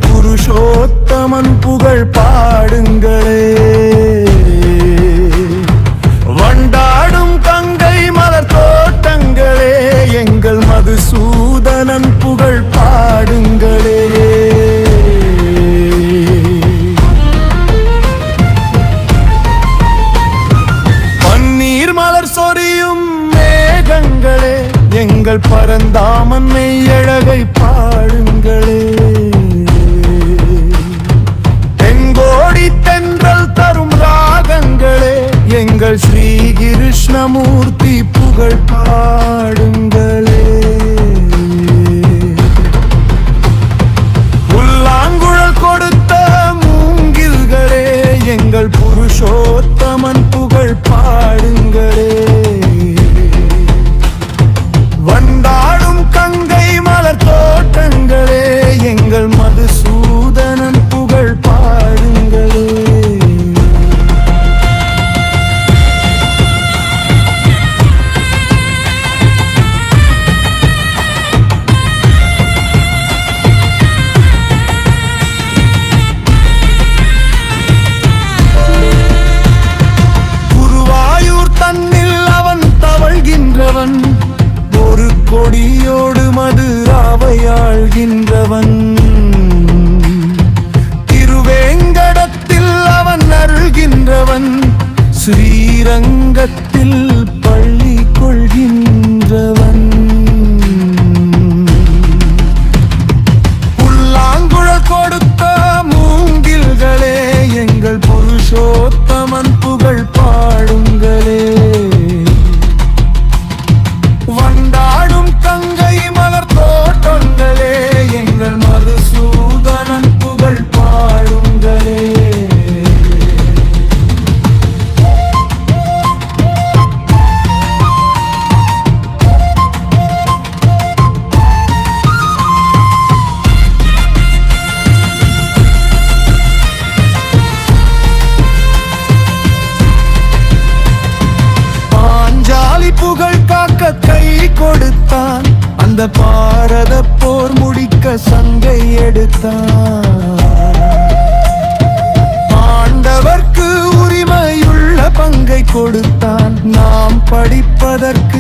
புருஷோத்தமன் புகழ் பாடுங்களே. வண்டாடும் கங்கை மலர் தோட்டங்களே, எங்கள் மதுசூதனன் புகழ் பாடுங்களே. பன்னீர் மலர் சொரியும் மேகங்களே, எங்கள் பரந்தாமன் மெய்யழகை பாடுங்களே. தென்றல் தரும் ராகங்களே, எங்கள் ஸ்ரீ கிருஷ்ணமூர்த்தி புகழ் பாடுங்களே. புல்லாங்குழல் கொடுத்த மூங்கில்களே, எங்கள் புருஷோத்தமன் புகழ் பாடுங்களே. வண்டாடும் கங்கை மலர் தோட்டங்களே, எங்கள் மதுசூதனன் புகழ் பாடுங்களே. குருவாயூர் தன்னில் அவன் தவழ்கின்றவன், ஒரு கொடியோடு மதுராவையாழ்கின்றவன். திருவேங்கடத்தில் அவன் அருள்கின்றவன், ஸ்ரீரங்கத்தில் பள்ளி கொள்கின்றவன். புல்லாங்குழல் கொடுத்த மூங்கில்களே, எங்கள் புருஷோத்தமன் புகழ் பாடுங்களே. வண்டாடும் கங்கை மலர் தோட்டங்களே, எங்கள் மதுசூதனன் புகழ் பாடுங்களே. புகழ் காக்க கை கொடுத்தான், அந்த பாரத போர் முடிக்க சங்கை எடுத்தான். ஆண்டவர்க்கு உரிமையுள்ள பங்கை கொடுத்தான், நாம் படிப்பதற்கு